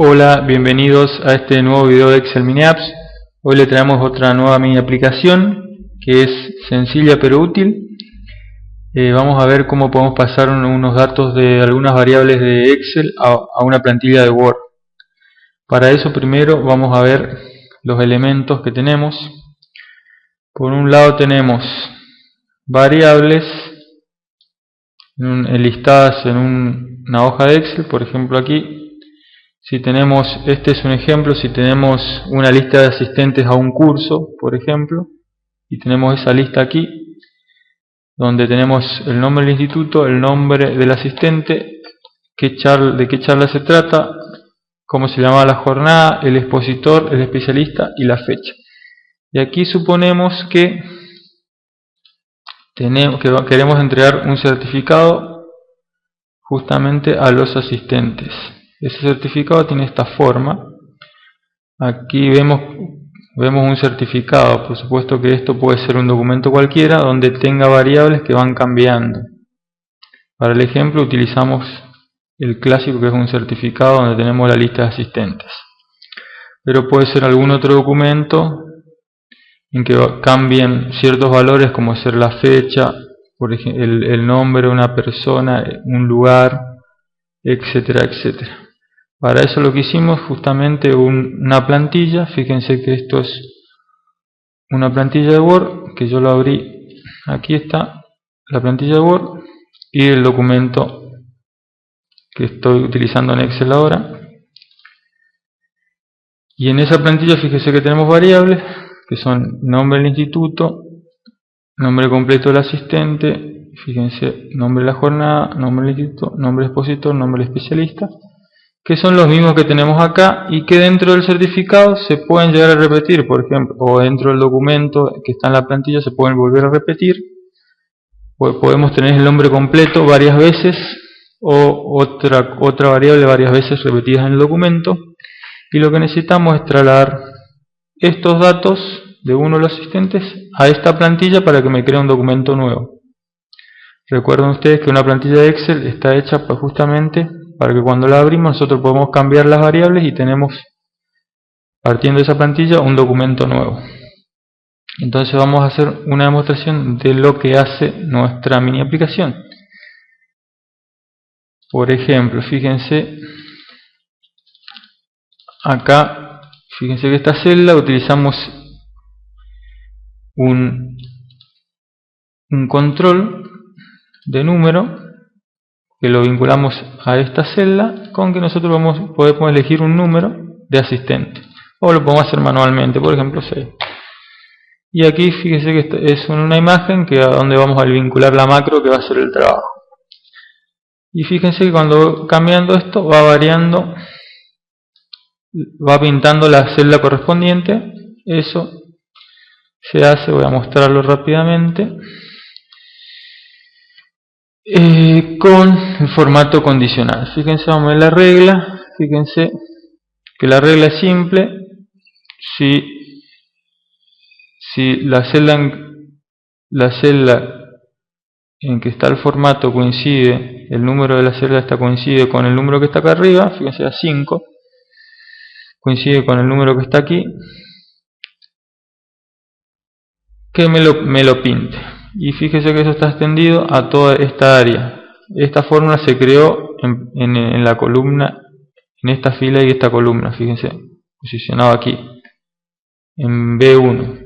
Hola, bienvenidos a este nuevo video de Excel Mini Apps. Hoy le traemos otra nueva mini aplicación que es sencilla pero útil. Vamos a ver cómo podemos pasar unos datos de algunas variables de Excel a una plantilla de Word. Para eso primero vamos a ver los elementos que tenemos. Por un lado tenemos variables listadas en una hoja de Excel, por ejemplo aquí. Si tenemos, este es un ejemplo, si tenemos una lista de asistentes a un curso, por ejemplo, y tenemos esa lista aquí, donde tenemos el nombre del instituto, el nombre del asistente, de qué charla se trata, cómo se llamaba la jornada, el expositor, el especialista y la fecha. Y aquí suponemos que queremos entregar un certificado justamente a los asistentes. Ese certificado tiene esta forma. Aquí vemos un certificado. Por supuesto que esto puede ser un documento cualquiera donde tenga variables que van cambiando. Para el ejemplo utilizamos el clásico, que es un certificado donde tenemos la lista de asistentes. Pero puede ser algún otro documento en que cambien ciertos valores, como ser la fecha, por ejemplo, el nombre de una persona, un lugar, etcétera, etcétera. Para eso lo que hicimos justamente una plantilla. Fíjense que esto es una plantilla de Word, que yo lo abrí. Aquí está la plantilla de Word y el documento que estoy utilizando en Excel ahora. Y en esa plantilla fíjense que tenemos variables que son nombre del instituto, nombre completo del asistente, fíjense, nombre de la jornada, nombre del instituto, nombre del expositor, nombre del especialista, que son los mismos que tenemos acá y que dentro del certificado se pueden llegar a repetir, por ejemplo, o dentro del documento que está en la plantilla se pueden volver a repetir. Podemos tener el nombre completo varias veces o otra variable varias veces repetidas en el documento, y lo que necesitamos es trasladar estos datos de uno de los asistentes a esta plantilla para que me cree un documento nuevo. Recuerden ustedes que una plantilla de Excel está hecha justamente para que cuando la abrimos nosotros podemos cambiar las variables y tenemos, partiendo de esa plantilla, un documento nuevo. Entonces vamos a hacer una demostración de lo que hace nuestra mini aplicación. Por ejemplo, fíjense acá, fíjense que esta celda utilizamos un control de número que lo vinculamos a esta celda, con que nosotros podemos elegir un número de asistente, o lo podemos hacer manualmente, por ejemplo 6. Y aquí fíjense que es una imagen a donde vamos a vincular la macro que va a hacer el trabajo. Y fíjense que cuando cambiando esto va variando, va pintando la celda correspondiente. Eso se hace, voy a mostrarlo rápidamente, con el formato condicional. Fíjense, vamos a ver la regla. Fíjense que la regla es simple. Si la celda en que está el formato coincide, el número de la celda coincide con el número que está acá arriba, fíjense, a 5 coincide con el número que está aquí, que me lo pinte. Y fíjese que eso está extendido a toda esta área. Esta fórmula se creó en la columna, en esta fila y esta columna, fíjense, posicionado aquí, en B1.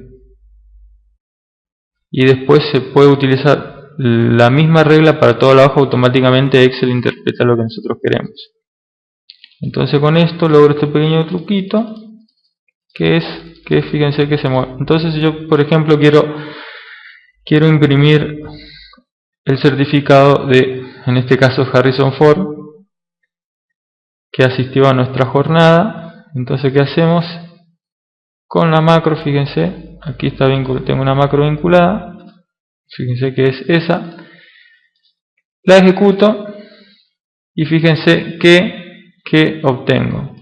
Y después se puede utilizar la misma regla para toda la hoja. Automáticamente Excel interpreta lo que nosotros queremos. Entonces con esto logro este pequeño truquito, que fíjense que se mueve. Entonces yo, por ejemplo, quiero imprimir el certificado de, en este caso, Harrison Ford, que asistió a nuestra jornada. Entonces, ¿qué hacemos? Con la macro, fíjense, aquí tengo una macro vinculada, fíjense que es esa, la ejecuto y fíjense que obtengo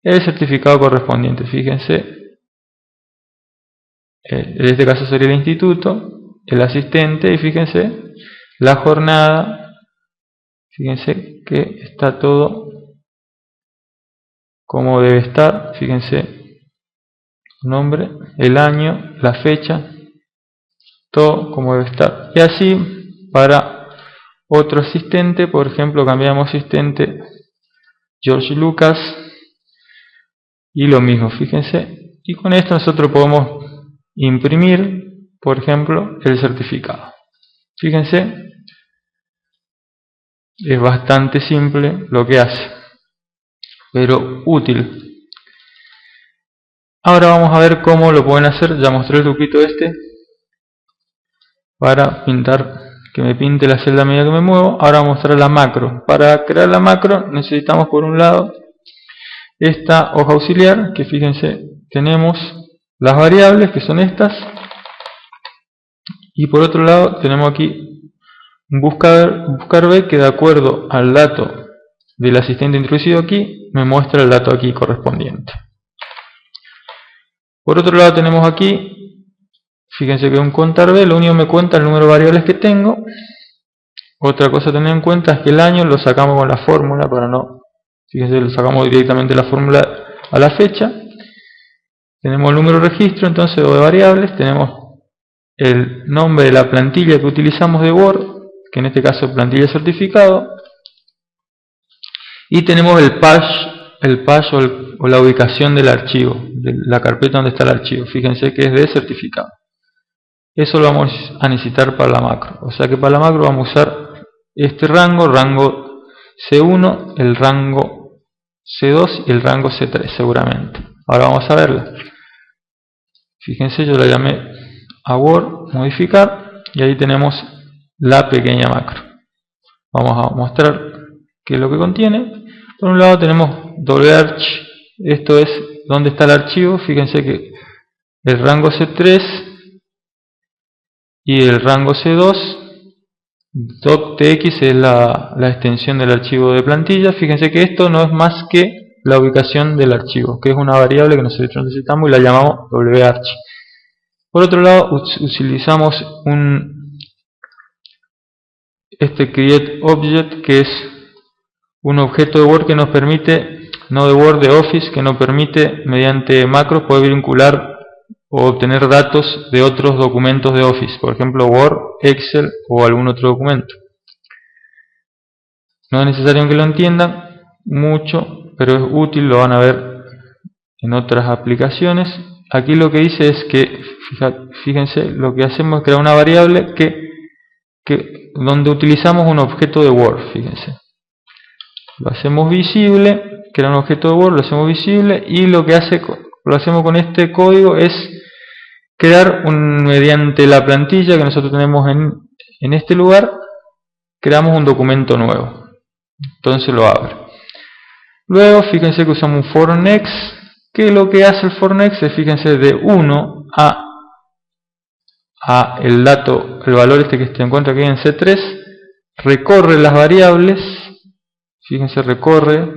el certificado correspondiente. Fíjense, en este caso sería el instituto, el asistente, y fíjense la jornada. Fíjense que está todo cómo debe estar, fíjense, nombre, el año, la fecha, todo como debe estar. Y así para otro asistente, por ejemplo, cambiamos asistente George Lucas y lo mismo, fíjense. Y con esto nosotros podemos imprimir, por ejemplo, el certificado. Fíjense, es bastante simple lo que hace, pero útil. Ahora vamos a ver cómo lo pueden hacer. Ya mostré el truquito este para pintar, que me pinte la celda a medida que me muevo. Ahora vamos a mostrar la macro. Para crear la macro necesitamos, por un lado, esta hoja auxiliar, que fíjense, tenemos las variables, que son estas, y por otro lado tenemos aquí un buscar B, que de acuerdo al dato del asistente introducido aquí, me muestra el dato aquí correspondiente. Por otro lado tenemos aquí, fíjense que es un contar B, lo único que me cuenta el número de variables que tengo. Otra cosa a tener en cuenta es que el año lo sacamos con la fórmula, para no, fíjense, lo sacamos directamente la fórmula a la fecha. Tenemos el número de registro, entonces, o de variables, tenemos el nombre de la plantilla que utilizamos de Word, que en este caso es plantilla certificado, y tenemos el path o la ubicación del archivo, de la carpeta donde está el archivo. Fíjense que es de certificado. Eso lo vamos a necesitar para la macro, o sea que para la macro vamos a usar este rango C1, el rango C2 y el rango C3 seguramente. Ahora vamos a verla. Fíjense, yo la llamé a Word, modificar, y ahí tenemos la pequeña macro. Vamos a mostrar qué es lo que contiene. Por un lado tenemos wArch, esto es donde está el archivo. Fíjense que el rango C3 y el rango C2, .tx es la extensión del archivo de plantilla. Fíjense que esto no es más que la ubicación del archivo, que es una variable que nosotros necesitamos y la llamamos wArch. Por otro lado, utilizamos este createObject, que es un objeto de Word que nos permite, no de Word, de Office, que nos permite mediante macros poder vincular o obtener datos de otros documentos de Office, por ejemplo Word, Excel o algún otro documento. No es necesario que lo entiendan mucho, pero es útil, lo van a ver en otras aplicaciones. Aquí lo que dice es que, fíjense, lo que hacemos es crear una variable donde utilizamos un objeto de Word. Fíjense, lo hacemos visible, crea un objeto de Word, lo hacemos visible, y lo hacemos con este código es crear mediante la plantilla que nosotros tenemos en este lugar, creamos un documento nuevo. Entonces lo abre. Luego fíjense que usamos un for next, que lo que hace el for next es, fíjense, de 1 a el valor este que se encuentra aquí en C3, recorre las variables. Fíjense, recorre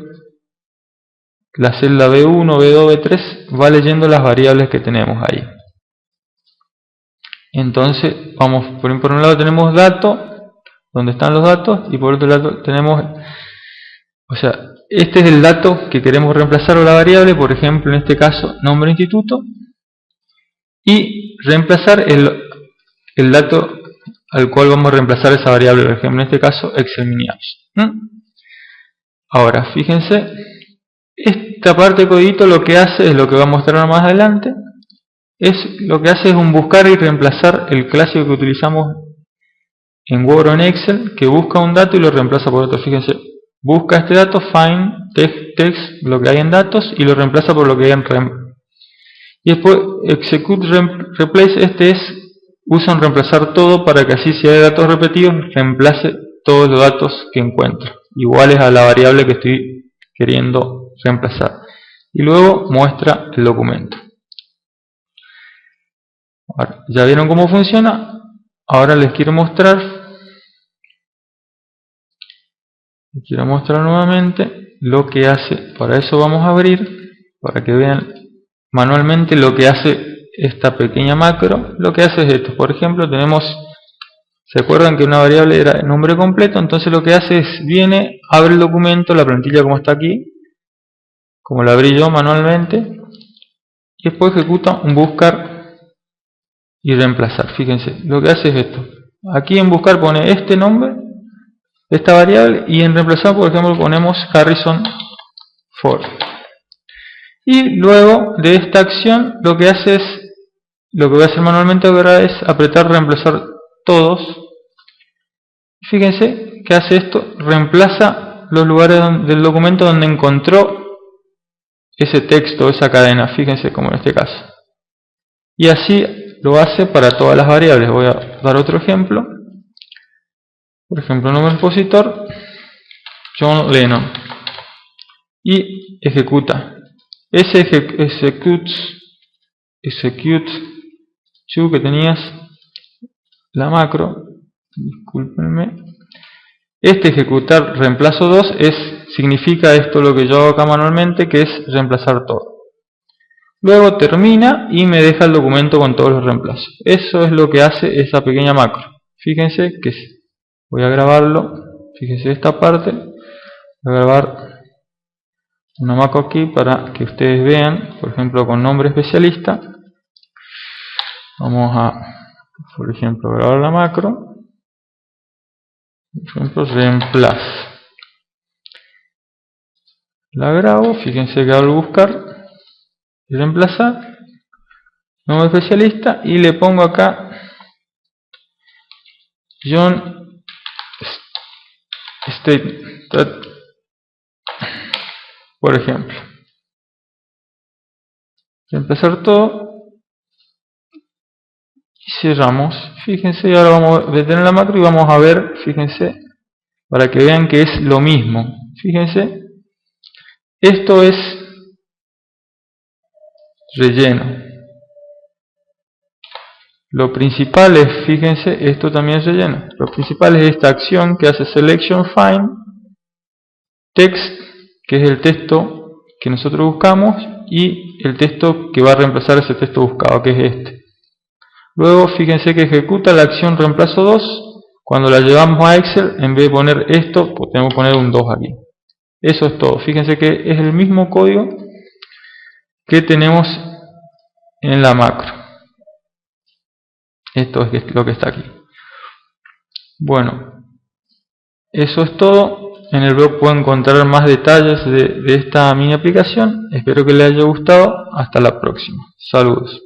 la celda B1, B2, B3, va leyendo las variables que tenemos ahí. Entonces, vamos, por un lado tenemos dato, donde están los datos, y por otro lado tenemos, o sea, este es el dato que queremos reemplazar, o la variable, por ejemplo, en este caso, nombre instituto, y reemplazar el dato al cual vamos a reemplazar esa variable, por ejemplo, en este caso, Excel Mini Apps. Ahora, fíjense, esta parte de codito lo que hace es lo que va a mostrar más adelante. Lo que hace es un buscar y reemplazar, el clásico que utilizamos en Word o en Excel, que busca un dato y lo reemplaza por otro. Fíjense, busca este dato, find text, lo que hay en datos, y lo reemplaza por lo que hay en rem. Y después execute replace, usa un reemplazar todo, para que así, si hay datos repetidos, reemplace todos los datos que encuentra, iguales a la variable que estoy queriendo reemplazar. Y luego muestra el documento. Ahora, ya vieron cómo funciona. Ahora les quiero mostrar nuevamente lo que hace. Para eso vamos a abrir, para que vean manualmente lo que hace esta pequeña macro. Lo que hace es esto. Por ejemplo, ¿se acuerdan que una variable era el nombre completo? Entonces lo que hace es, abre el documento, la plantilla como está aquí, como la abrí yo manualmente, y después ejecuta un buscar y reemplazar. Fíjense, lo que hace es esto. Aquí en buscar pone este nombre, esta variable, y en reemplazar, por ejemplo, ponemos Harrison Ford. Y luego de esta acción, lo que hace es, lo que voy a hacer manualmente ahora es apretar reemplazar todos. Fíjense que hace esto, reemplaza los lugares del documento donde encontró ese texto, esa cadena, fíjense como en este caso. Y así lo hace para todas las variables. Voy a dar otro ejemplo. Por ejemplo, nombre del expositor, John Lennon. Y ejecuta. Ese execute to que tenías, la macro, discúlpenme. Este ejecutar reemplazo 2 significa esto lo que yo hago acá manualmente, que es reemplazar todo. Luego termina y me deja el documento con todos los reemplazos. Eso es lo que hace esa pequeña macro. Fíjense que voy a grabarlo. Fíjense esta parte. Voy a grabar una macro aquí para que ustedes vean. Por ejemplo, con nombre especialista. Vamos a, por ejemplo, grabar la macro. Por ejemplo, reemplazo. La grabo. Fíjense que hago buscar y reemplazar, nombre especialista, y le pongo acá John State, por ejemplo. Reemplazar todo y cerramos. Fíjense, y ahora vamos a detener la macro y vamos a ver, fíjense, para que vean que es lo mismo. Fíjense, esto es relleno. Lo principal es, fíjense, esto también es relleno. Lo principal es esta acción que hace selection find text, que es el texto que nosotros buscamos, y el texto que va a reemplazar ese texto buscado, que es este. Luego, fíjense que ejecuta la acción reemplazo 2. Cuando la llevamos a Excel, en vez de poner esto, podemos poner un 2 aquí. Eso es todo. Fíjense que es el mismo código que tenemos en la macro. Esto es lo que está aquí. Bueno, eso es todo. En el blog pueden encontrar más detalles de esta mini aplicación. Espero que les haya gustado. Hasta la próxima. Saludos.